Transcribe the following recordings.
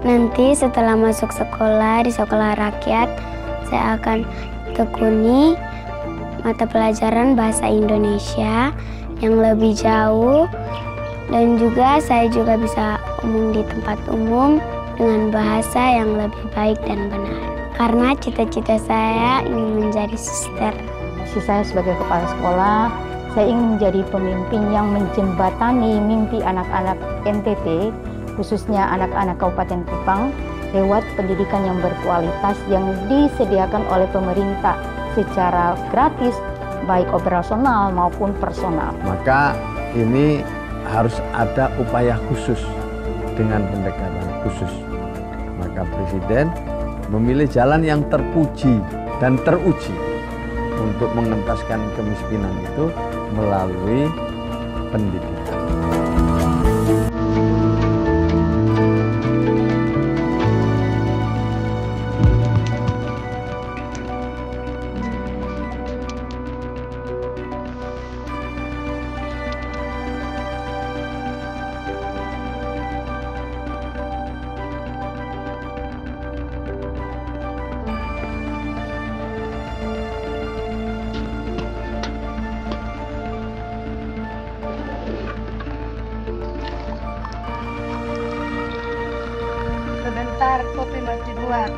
Nanti setelah masuk sekolah di sekolah rakyat, saya akan tekuni mata pelajaran bahasa Indonesia yang lebih jauh, dan juga saya juga bisa umum di tempat umum dengan bahasa yang lebih baik dan benar. Karena cita-cita saya ingin menjadi suster. Saya sebagai kepala sekolah, saya ingin menjadi pemimpin yang menjembatani mimpi anak-anak NTT, khususnya anak-anak Kabupaten Kupang, lewat pendidikan yang berkualitas yang disediakan oleh pemerintah secara gratis, baik operasional maupun personal. Maka ini harus ada upaya khusus dengan pendekatan khusus. Maka Presiden memilih jalan yang terpuji dan teruji untuk mengentaskan kemiskinan itu melalui pendidikan. Sebentar, kopi masih buat.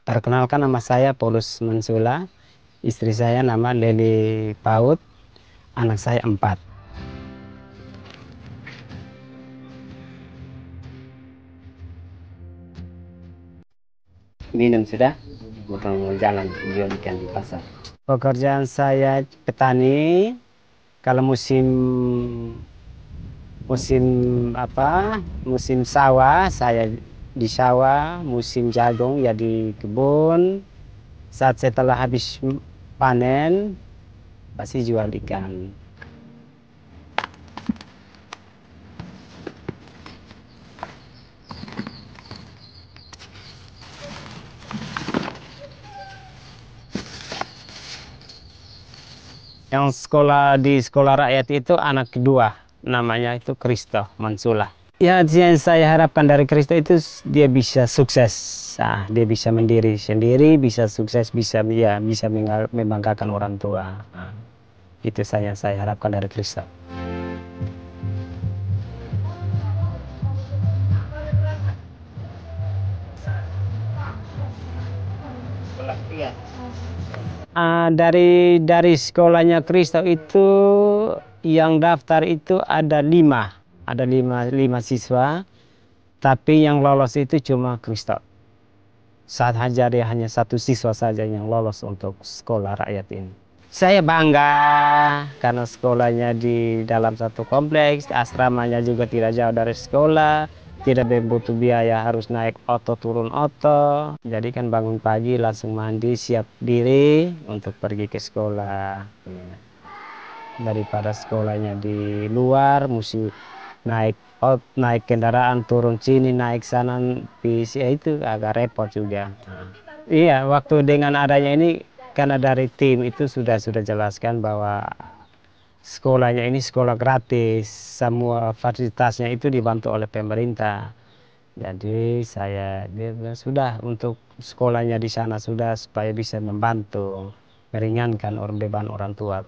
Perkenalkan, nama saya Paulus Mansula, istri saya nama Leli Paut, anak saya 4. Minum sudah, mau jalan jual ikan di pasar. Pekerjaan saya petani. Kalau musim sawah saya di sawah, musim jagung ya di kebun. Saat setelah habis panen pasti jual ikan. Yang sekolah di sekolah rakyat itu anak kedua, namanya itu Kristo Mansula. Ya, yang saya harapkan dari Kristo itu dia bisa sukses. Nah, dia bisa mendiri sendiri, bisa sukses, bisa membanggakan orang tua. Nah, itu saya harapkan dari Kristo. Dari sekolahnya Kristo itu yang daftar itu ada 5 siswa, tapi yang lolos itu cuma Kristo. Saat hajar dia hanya 1 siswa saja yang lolos untuk sekolah rakyat ini. Saya bangga karena sekolahnya di dalam satu kompleks, asramanya juga tidak jauh dari sekolah. Tidak butuh biaya harus naik oto turun oto. Jadi kan bangun pagi langsung mandi siap diri untuk pergi ke sekolah. Daripada sekolahnya di luar mesti naik kendaraan turun sini naik sana bis, ya itu agak repot juga. Iya, waktu dengan adanya ini karena dari tim itu sudah jelaskan bahwa sekolahnya ini sekolah gratis, semua fasilitasnya itu dibantu oleh pemerintah. Jadi dia sudah untuk sekolahnya di sana sudah supaya bisa membantu meringankan beban orang tua.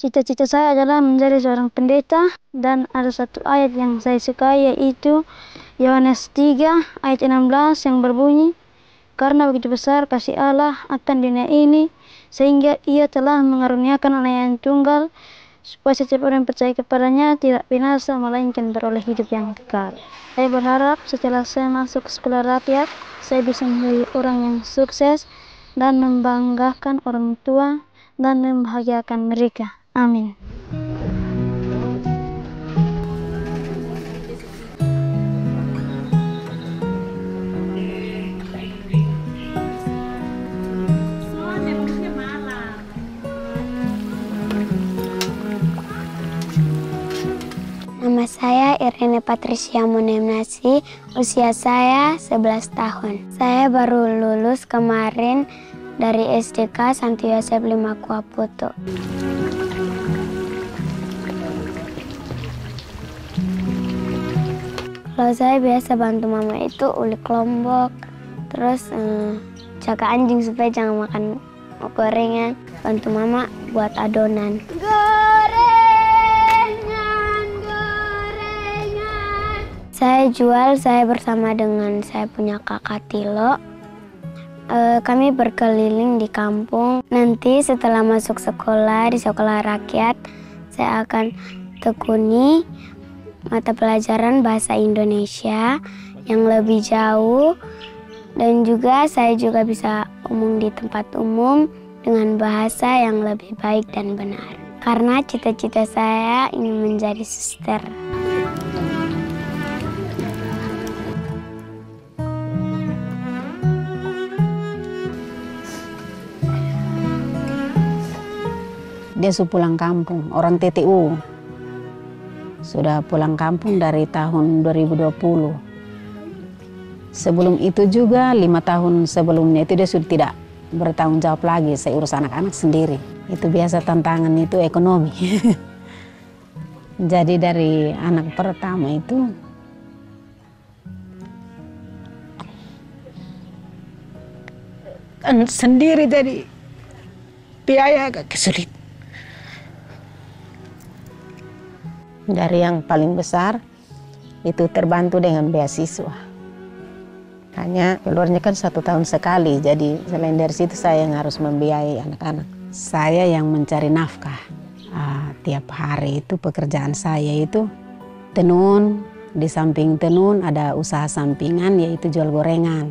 Cita-cita saya adalah menjadi seorang pendeta, dan ada satu ayat yang saya sukai yaitu Yohanes 3 ayat 16 yang berbunyi, "Karena begitu besar kasih Allah akan dunia ini sehingga Ia telah mengaruniakan Anaknya yang tunggal supaya setiap orang yang percaya kepadanya tidak binasa melainkan beroleh hidup yang kekal." Saya berharap setelah saya masuk sekolah rakyat saya bisa menjadi orang yang sukses dan membanggakan orang tua dan membahagiakan mereka. Amin. Saya Irene Patricia Munemnasi, usia saya 11 tahun. Saya baru lulus kemarin dari SDK Santo Yosep Limakua Putu. Kalau saya biasa bantu mama itu ulik lombok, terus jaga anjing supaya jangan makan gorengan, bantu mama buat adonan. Saya jual, saya bersama dengan saya punya kakak Tilo. Kami berkeliling di kampung. Nanti setelah masuk sekolah di sekolah rakyat, saya akan tekuni mata pelajaran bahasa Indonesia yang lebih jauh. Dan juga saya juga bisa umum di tempat umum dengan bahasa yang lebih baik dan benar. Karena cita-cita saya ingin menjadi suster. Dia sudah pulang kampung, orang TTU. Sudah pulang kampung dari tahun 2020. Sebelum itu juga 5 tahun sebelumnya itu dia sudah tidak bertanggung jawab lagi. Saya urus anak-anak sendiri. Itu biasa tantangan itu ekonomi. Jadi dari anak pertama itu kan sendiri, jadi biaya agak kesulitan. Dari yang paling besar itu terbantu dengan beasiswa. Hanya keluarnya kan 1 tahun sekali, jadi selain dari situ saya yang harus membiayai anak-anak. Saya yang mencari nafkah. Tiap hari itu pekerjaan saya itu tenun, di samping tenun ada usaha sampingan yaitu jual gorengan.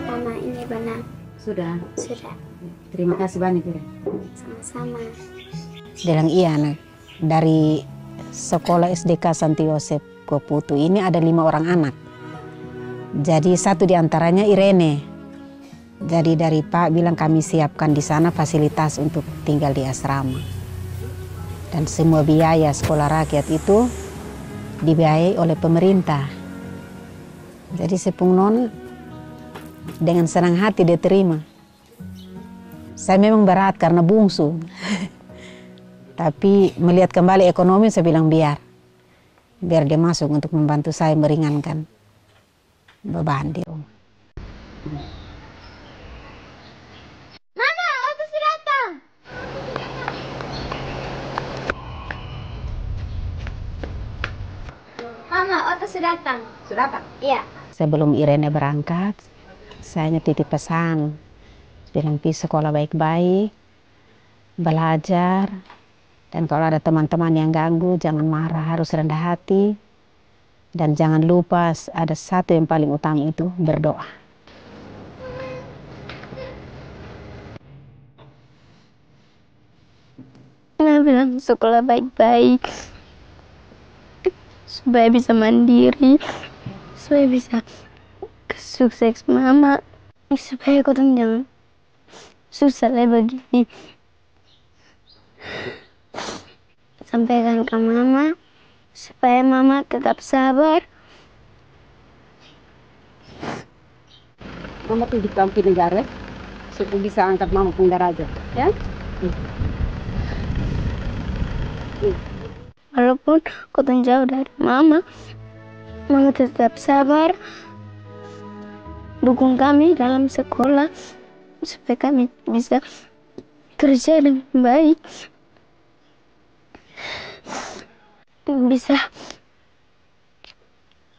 Mama, ini benar. Sudah. Sudah. Terima kasih banyak, Ira. Sama-sama. Bilang iya, anak. Dari sekolah SDK Santo Yosep Putu ini ada 5 orang anak. Jadi 1 diantaranya Irene. Jadi dari Pak bilang kami siapkan di sana fasilitas untuk tinggal di asrama. Dan semua biaya sekolah rakyat itu dibiayai oleh pemerintah. Jadi Sepung Non dengan senang hati dia terima. Saya memang berat karena bungsu. Tapi melihat kembali ekonomi saya bilang biar dia masuk untuk membantu saya meringankan beban di rumah. Mama, aku sudah datang. Mama, Oto sudah datang. Sudah Pak? Iya. Sebelum Irene berangkat, saya titip pesan. Bilang pergi sekolah baik-baik, belajar, dan kalau ada teman-teman yang ganggu jangan marah, harus rendah hati. Dan jangan lupa ada satu yang paling utama itu berdoa. Nggak bilang sekolah baik-baik supaya bisa mandiri, supaya bisa sukses mama, supaya kau jangan susah lah begini. Sampaikan ke mama supaya mama tetap sabar. Mama tuh di kampung negara supaya bisa angkat mama pun derajat, ya? Walaupun kau jauh dari mama, mama tetap sabar. Dukung kami dalam sekolah supaya kami bisa kerja dengan baik, bisa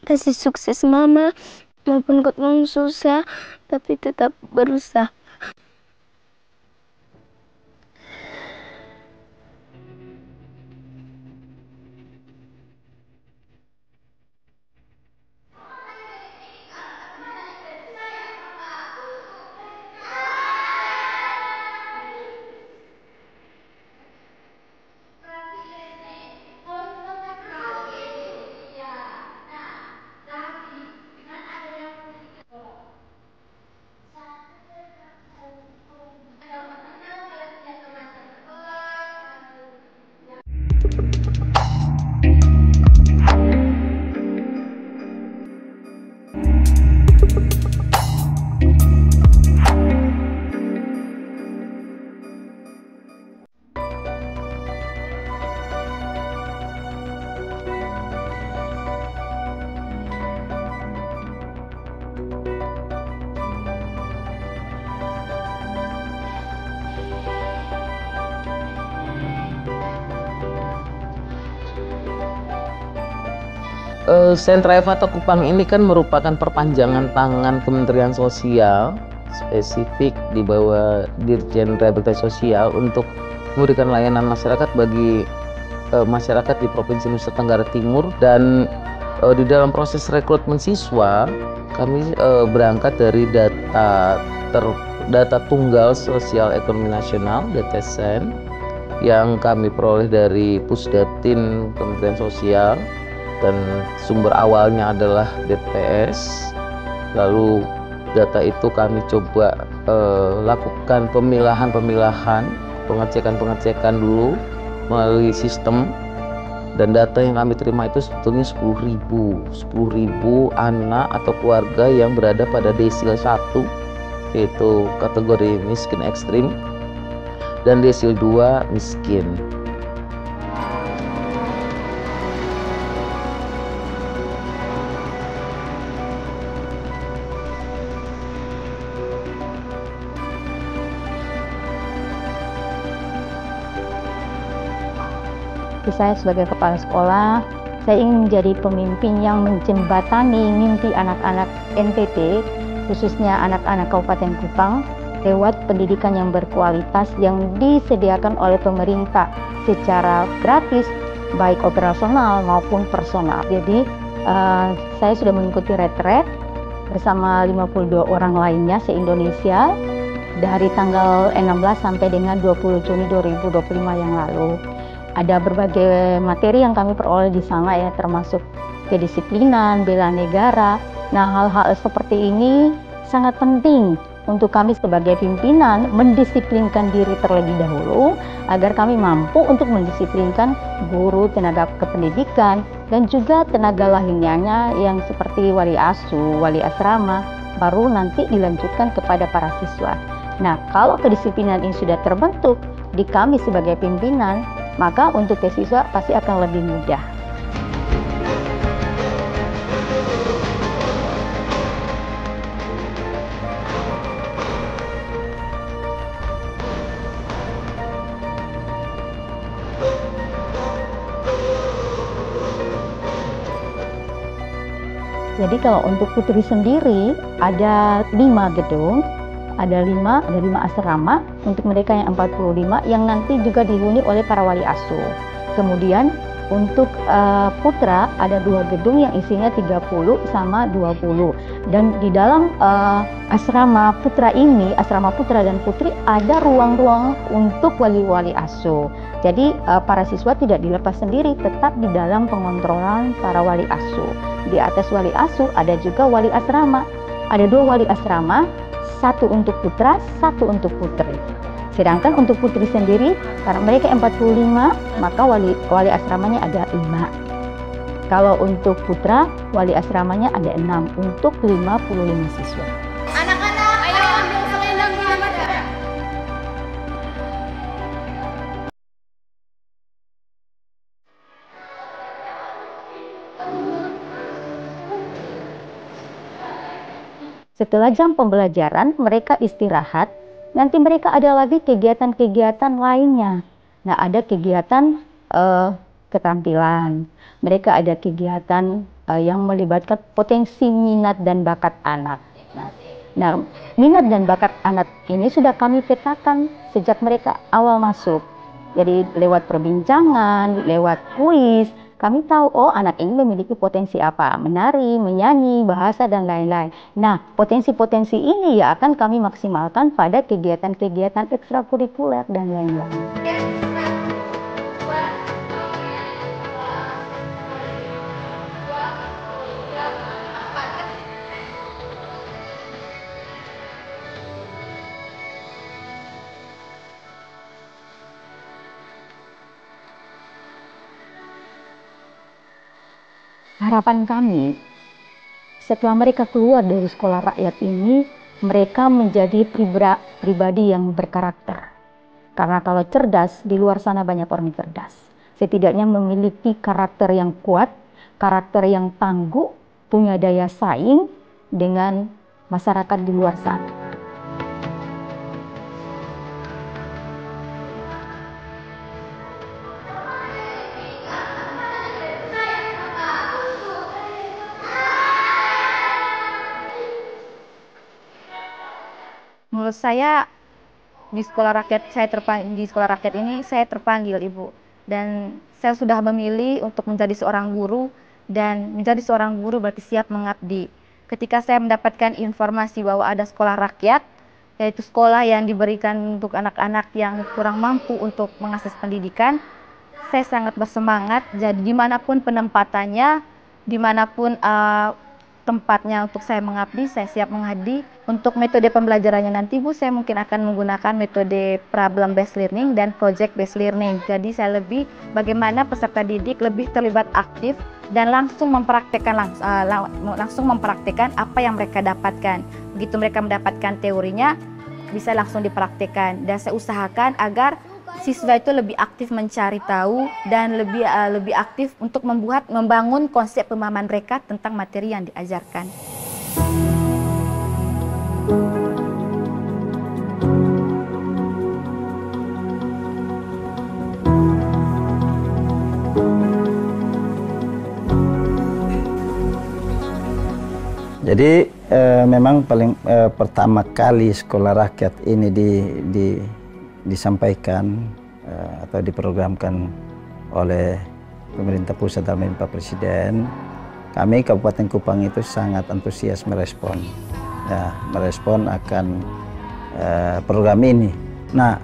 kasih sukses mama maupun kau susah tapi tetap berusaha. Sentra Evata Kupang ini kan merupakan perpanjangan tangan Kementerian Sosial, spesifik di bawah Dirjen Rehabilitasi Sosial untuk memberikan layanan masyarakat bagi masyarakat di Provinsi Nusa Tenggara Timur. Dan di dalam proses rekrutmen siswa kami berangkat dari data tunggal sosial ekonomi nasional (DTSN) yang kami peroleh dari Pusdatin Kementerian Sosial, dan sumber awalnya adalah BPS. Lalu data itu kami coba lakukan pemilahan, pengecekan dulu melalui sistem, dan data yang kami terima itu sebetulnya 10.000 anak atau keluarga yang berada pada desil 1, yaitu kategori miskin ekstrim, dan desil 2 miskin. Saya sebagai kepala sekolah, saya ingin menjadi pemimpin yang menjembatani mimpi anak-anak NTT, khususnya anak-anak Kabupaten Kupang, lewat pendidikan yang berkualitas yang disediakan oleh pemerintah secara gratis, baik operasional maupun personal. Jadi saya sudah mengikuti retret bersama 52 orang lainnya se-Indonesia dari tanggal 16 sampai dengan 20 Juni 2025 yang lalu. Ada berbagai materi yang kami peroleh di sana ya, termasuk kedisiplinan, bela negara. Nah, hal-hal seperti ini sangat penting untuk kami sebagai pimpinan mendisiplinkan diri terlebih dahulu agar kami mampu untuk mendisiplinkan guru, tenaga kependidikan, dan juga tenaga lainnya yang seperti wali asuh, wali asrama, baru nanti dilanjutkan kepada para siswa. Nah, kalau kedisiplinan ini sudah terbentuk di kami sebagai pimpinan, maka untuk ke siswa pasti akan lebih mudah. Jadi kalau untuk Putri sendiri ada 5 gedung, ada 5 asrama untuk mereka yang 45 yang nanti juga dihuni oleh para wali asuh. Kemudian untuk putra ada 2 gedung yang isinya 30 sama 20. Dan di dalam asrama putra ini, asrama putra dan putri, ada ruang-ruang untuk wali-wali asuh. Jadi para siswa tidak dilepas sendiri, tetap di dalam pengontrolan para wali asuh. Di atas wali asuh ada juga wali asrama. Ada 2 wali asrama, 1 untuk putra, 1 untuk putri. Sedangkan untuk putri sendiri, karena mereka 45, maka wali asramanya ada 5. Kalau untuk putra, wali asramanya ada 6 untuk 55 siswa. Anak-anak, ayo ambil selendang di Amada. Setelah jam pembelajaran, mereka istirahat. Nanti mereka ada lagi kegiatan-kegiatan lainnya. Nah, ada kegiatan keterampilan. Mereka ada kegiatan yang melibatkan potensi minat dan bakat anak. Nah, minat dan bakat anak ini sudah kami petakan sejak mereka awal masuk. Jadi lewat perbincangan, lewat kuis, kami tahu, oh anak ini memiliki potensi apa, menari, menyanyi, bahasa, dan lain-lain. Nah, potensi-potensi ini ya akan kami maksimalkan pada kegiatan-kegiatan ekstrakurikuler dan lain-lain. Harapan kami, setelah mereka keluar dari sekolah rakyat ini, mereka menjadi pribadi yang berkarakter. Karena kalau cerdas, di luar sana banyak orang cerdas. Setidaknya memiliki karakter yang kuat, karakter yang tangguh, punya daya saing dengan masyarakat di luar sana. Menurut saya di sekolah rakyat ini saya terpanggil, Ibu, dan saya sudah memilih untuk menjadi seorang guru, dan menjadi seorang guru berarti siap mengabdi. Ketika saya mendapatkan informasi bahwa ada sekolah rakyat, yaitu sekolah yang diberikan untuk anak-anak yang kurang mampu untuk mengakses pendidikan, saya sangat bersemangat. Jadi dimanapun penempatannya, dimanapun tempatnya untuk saya mengabdi, saya siap mengabdi. Untuk metode pembelajarannya nanti, Bu, saya mungkin akan menggunakan metode problem based learning dan project based learning. Jadi saya lebih bagaimana peserta didik lebih terlibat aktif dan langsung mempraktekkan apa yang mereka dapatkan. Begitu mereka mendapatkan teorinya, bisa langsung dipraktekkan. Dan saya usahakan agar siswa itu lebih aktif mencari tahu dan lebih aktif untuk membangun konsep pemahaman mereka tentang materi yang diajarkan. Jadi memang pertama kali sekolah rakyat ini disampaikan atau diprogramkan oleh pemerintah pusat dan Pak Presiden. Kami Kabupaten Kupang itu sangat antusias merespon akan program ini. Nah,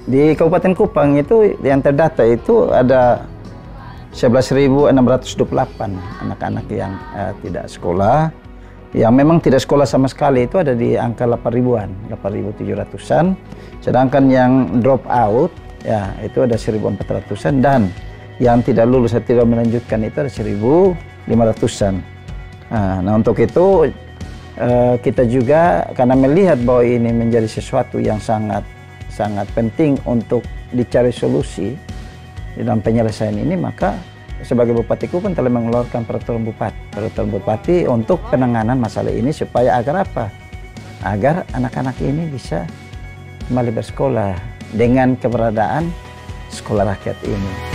di Kabupaten Kupang itu yang terdata itu ada 11.628 anak-anak yang tidak sekolah. Yang memang tidak sekolah sama sekali itu ada di angka 8.000-an, 8.700-an. Sedangkan yang drop out ya itu ada 1.400-an, dan yang tidak lulus atau tidak melanjutkan itu ada 1.500-an. Nah, untuk itu kita juga karena melihat bahwa ini menjadi sesuatu yang sangat penting untuk dicari solusi di dalam penyelesaian ini, maka sebagai Bupati Kupang telah mengeluarkan peraturan bupati untuk penanganan masalah ini supaya agar apa? Agar anak-anak ini bisa kembali bersekolah dengan keberadaan sekolah rakyat ini.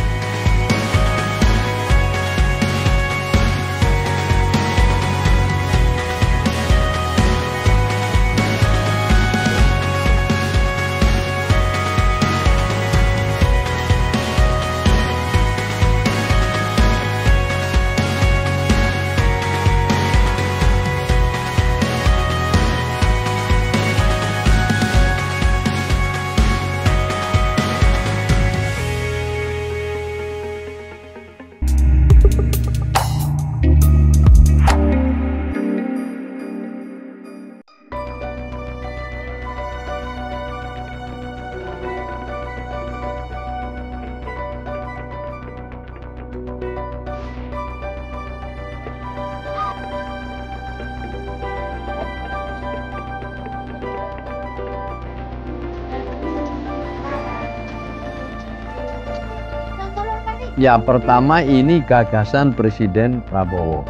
Ya, pertama ini gagasan Presiden Prabowo,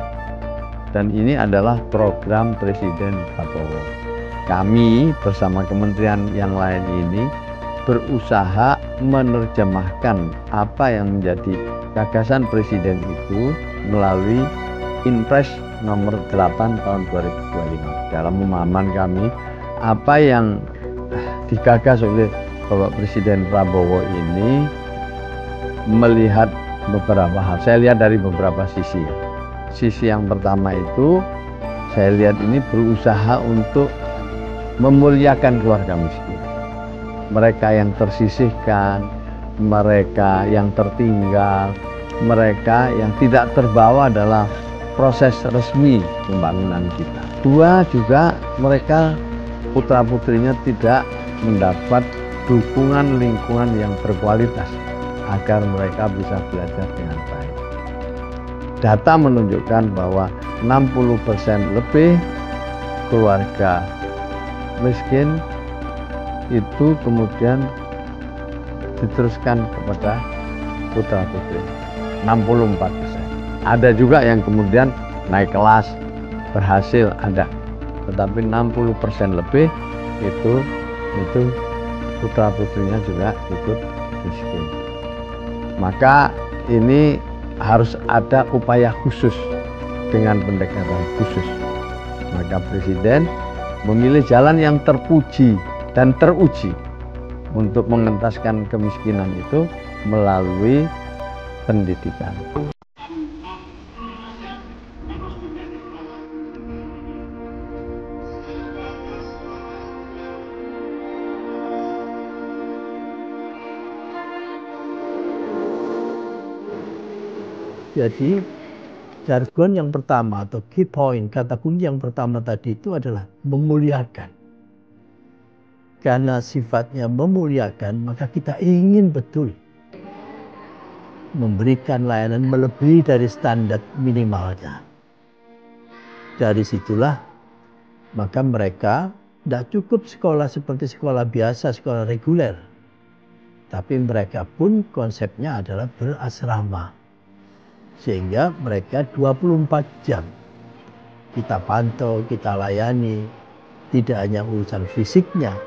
dan ini adalah program Presiden Prabowo. Kami bersama kementerian yang lain ini berusaha menerjemahkan apa yang menjadi gagasan Presiden itu melalui Inpres nomor 8 tahun 2025. Dalam pemahaman kami, apa yang digagas oleh Bapak Presiden Prabowo ini melihat beberapa hal. Saya lihat dari beberapa sisi. Sisi yang pertama itu, saya lihat ini berusaha untuk memuliakan keluarga miskin. Mereka yang tersisihkan, mereka yang tertinggal, mereka yang tidak terbawa dalam proses resmi pembangunan kita. Dua, juga mereka putra-putrinya tidak mendapat dukungan lingkungan yang berkualitas agar mereka bisa belajar dengan baik. Data menunjukkan bahwa 60% lebih keluarga miskin itu kemudian diteruskan kepada putra-putri, 64%. Ada juga yang kemudian naik kelas, berhasil, ada. Tetapi 60% lebih itu putra-putrinya juga ikut miskin. Maka ini harus ada upaya khusus dengan pendekatan khusus. Maka Presiden memilih jalan yang terpuji dan teruji untuk mengentaskan kemiskinan itu melalui pendidikan. Jadi jargon yang pertama atau key point, kata kunci yang pertama tadi itu adalah memuliakan. Karena sifatnya memuliakan, maka kita ingin betul memberikan layanan melebihi dari standar minimalnya. Dari situlah maka mereka tidak cukup sekolah seperti sekolah biasa, sekolah reguler. Tapi mereka pun konsepnya adalah berasrama. Sehingga mereka 24 jam kita pantau, kita layani. Tidak hanya urusan fisiknya,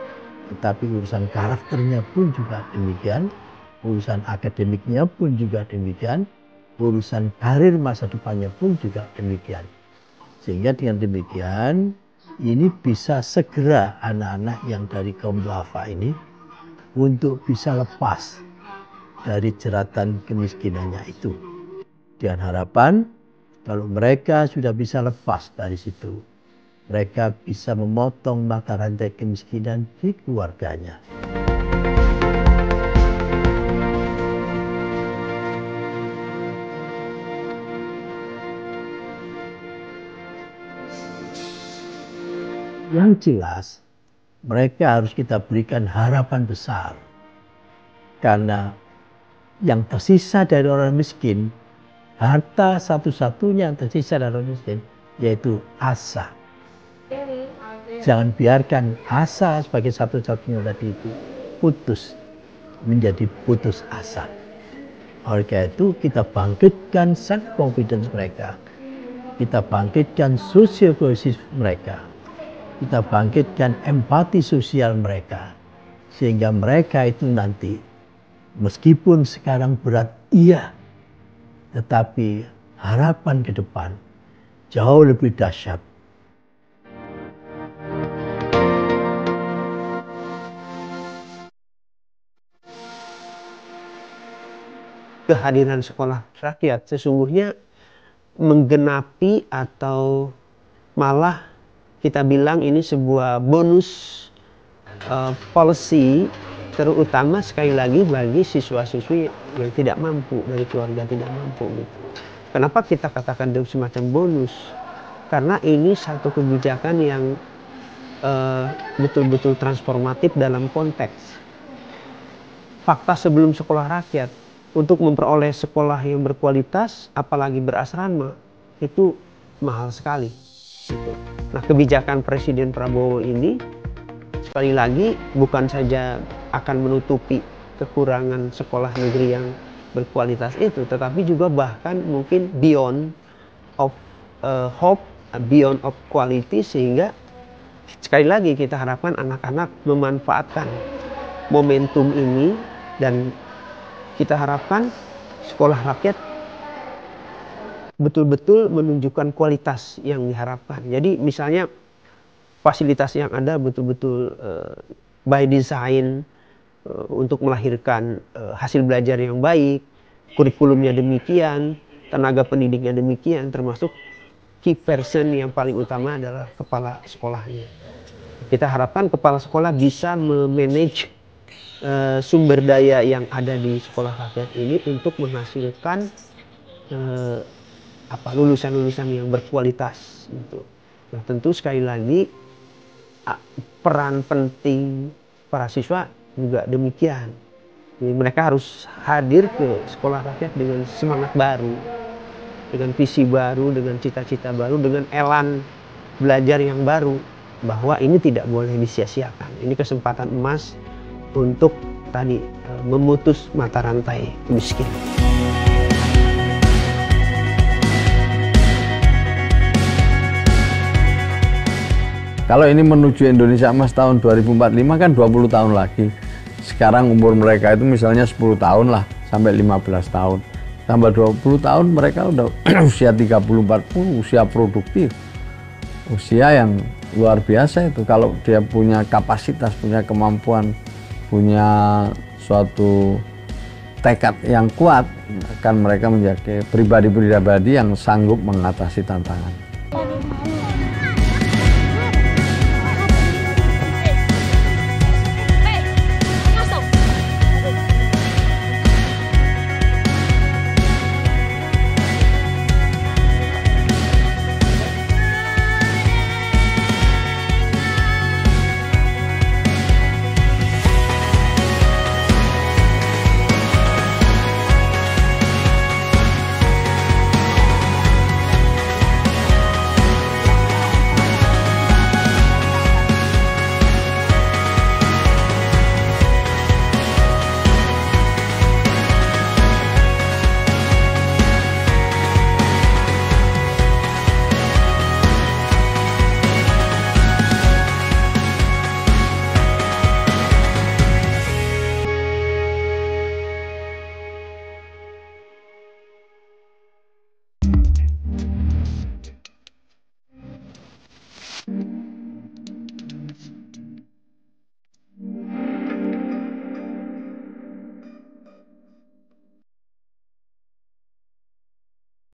tetapi urusan karakternya pun juga demikian. Urusan akademiknya pun juga demikian. Urusan karir masa depannya pun juga demikian. Sehingga dengan demikian, ini bisa segera anak-anak yang dari kaum duafa ini untuk bisa lepas dari jeratan kemiskinannya itu. Dengan harapan kalau mereka sudah bisa lepas dari situ, mereka bisa memotong mata rantai kemiskinan di keluarganya. Yang jelas, mereka harus kita berikan harapan besar. Karena yang tersisa dari orang miskin, harta satu-satunya yang tersisa dari orang miskin, yaitu asa. Jangan biarkan asa sebagai satu-satunya tadi itu putus, menjadi putus asa. Oleh karena itu kita bangkitkan self confidence mereka. Kita bangkitkan social cohesion mereka. Kita bangkitkan empati sosial mereka. Sehingga mereka itu nanti, meskipun sekarang berat, iya, tetapi harapan ke depan jauh lebih dahsyat. Kehadiran sekolah rakyat sesungguhnya menggenapi atau malah kita bilang ini sebuah bonus policy, terutama sekali lagi bagi siswa-siswi yang tidak mampu, dari keluarga tidak mampu gitu. Kenapa kita katakan semacam bonus? Karena ini satu kebijakan yang betul-betul transformatif dalam konteks. Fakta sebelum sekolah rakyat, untuk memperoleh sekolah yang berkualitas, apalagi berasrama, itu mahal sekali. Gitu. Nah, kebijakan Presiden Prabowo ini sekali lagi bukan saja akan menutupi kekurangan sekolah negeri yang berkualitas itu, tetapi juga bahkan mungkin beyond of hope, beyond of quality, sehingga sekali lagi kita harapkan anak-anak memanfaatkan momentum ini dan kita harapkan sekolah rakyat betul-betul menunjukkan kualitas yang diharapkan. Jadi misalnya fasilitas yang ada betul-betul by design untuk melahirkan hasil belajar yang baik, kurikulumnya demikian, tenaga pendidiknya demikian, termasuk key person yang paling utama adalah kepala sekolahnya. Kita harapkan kepala sekolah bisa memanage sumber daya yang ada di sekolah rakyat ini untuk menghasilkan lulusan-lulusan yang berkualitas. Gitu. Nah, tentu sekali lagi peran penting para siswa juga demikian. Jadi mereka harus hadir ke sekolah rakyat dengan semangat baru, dengan visi baru, dengan cita-cita baru, dengan elan belajar yang baru, bahwa ini tidak boleh disia-siakan. Ini kesempatan emas untuk tadi memutus mata rantai kemiskinan. Kalau ini menuju Indonesia Emas tahun 2045 kan 20 tahun lagi. Sekarang umur mereka itu misalnya 10 tahun lah, sampai 15 tahun. Tambah 20 tahun mereka udah usia 30-40, usia produktif. Usia yang luar biasa itu. Kalau dia punya kapasitas, punya kemampuan, punya suatu tekad yang kuat, akan mereka menjadi pribadi-pribadi yang sanggup mengatasi tantangan.